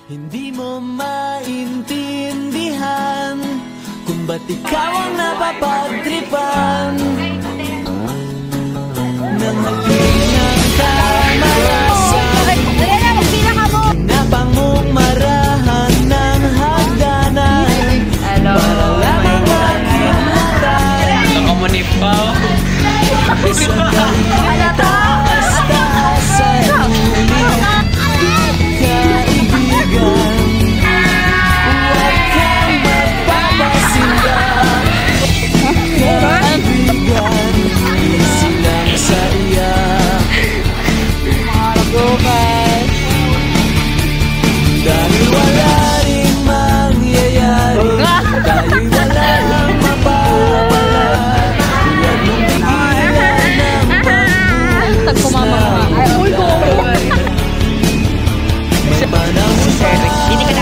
Hindi mo maintindihan kung ba't ikaw ang napapagtripan nang halin ng kamalasan. Napangong marahan ng hagdanan para lamang makimutan. Nakamunip pa. Isang galing taas-taasan ulit. Kaibigan, huwag kang magpapasinda. Kaibigan, easy lang sa iya. Dahil wala rin mangyayari, dahil wala lang mapapala. Huwag mong pigilan ng pagbuhos ng ulan. May panahon para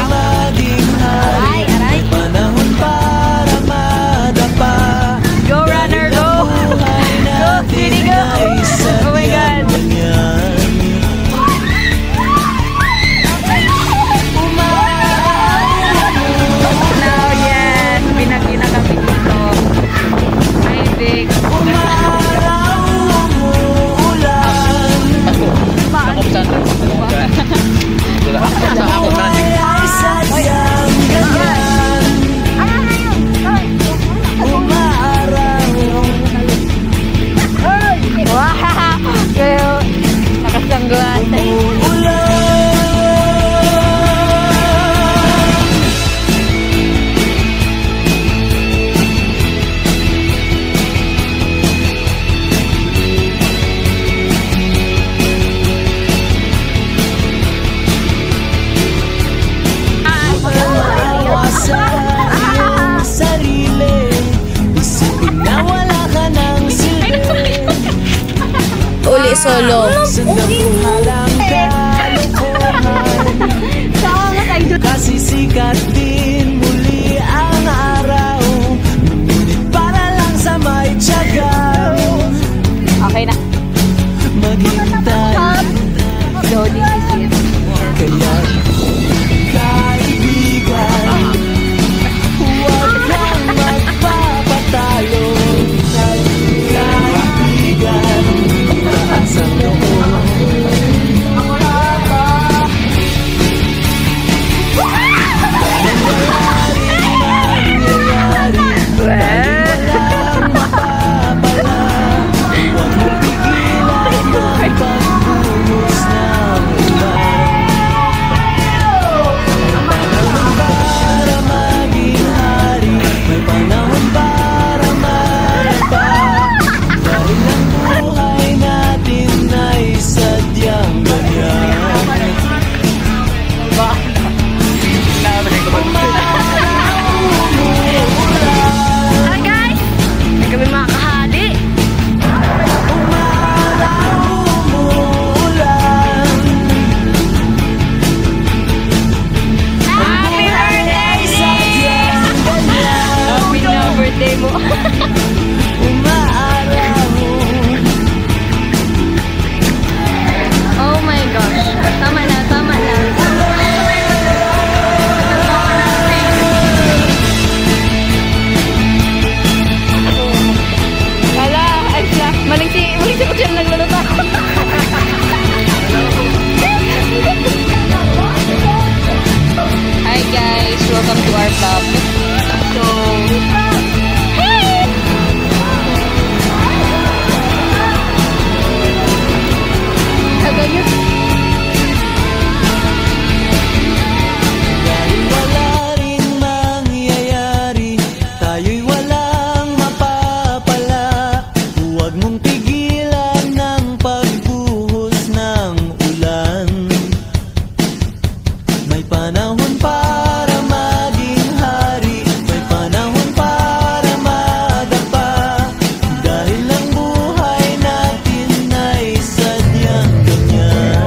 maging hari, may panahon para madapa. Go runner, go! Buhay natin ay sadyang ganyan. Now, yes! Pinagina kami dito. Hi, Vic. Umaraw, umuulan, buhay ay sadyang ganyan. Umaraw, Wow! Kayo, nakasangguan. umuulan. Maawa sa iyong sarili, isipin na wala ka ng silbi. Uli solo. Sandabuhalang kalokohan, kasisikat din muli ang araw. Ngunit para lang sa may tiyaga, Okay na. maghintay. So, this is it. Kaya kaibigan, huwag kang magpapatalo. Kaibigan, taas ang loob. Dahil wala rin mangyayari, dahil walang mapapala. Huwag mong pigilan ang pagbuhos ng ulan. Para maging hari, may panahon para marapa. Dahil ang buhay natin ay sadyang ganyan. Hi, guys! Hindi kami makakahali. Umaraw, umuulan, Happy birthday! sadyang ganyan. Happy na birthday mo. Umaaraw, Oh my gosh. Tama na, tama na. Hala, ay siya. Maling si Kutsyan nagluluto ako. Hi guys, welcome to our vlog. So, hey! Ganyan. dahil wala rin mangyayari, tayo'y walang mapapala. Huwag mong pigilan ng pagbuhos ng ulan. May panahon para maging hari, may panahon para madapa. Dahil ang buhay natin ay sadyang ganyan.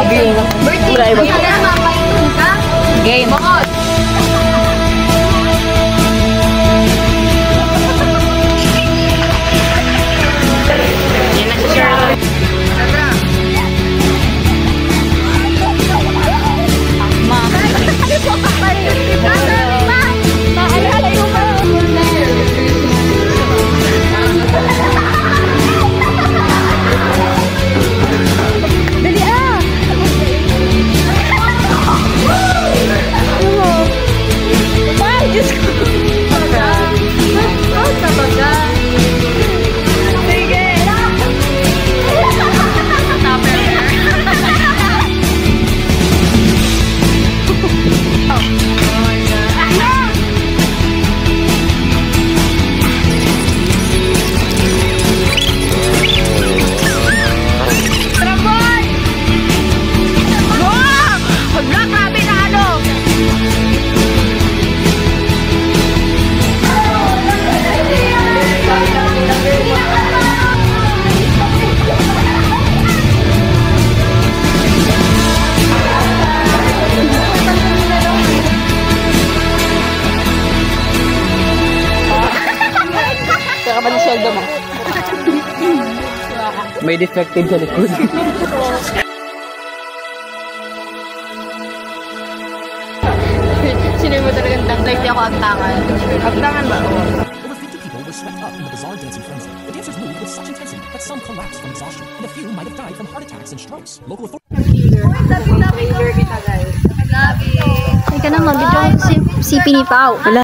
Grabe yun. Birthday mo na mapaytong ka. Game. Yan na si Charlotte. May defective sa likod. Sino mo talagang tang? Like, di ako agtangan. Agtangan ba? Over 50 people were swept up in the bizarre dancing frenzy. The dancers moved with such intensity that some collapsed from exhaustion, and a few might have died from heart attacks and strokes. Local authorities. Ay ka na, mag-join si Pini Pao.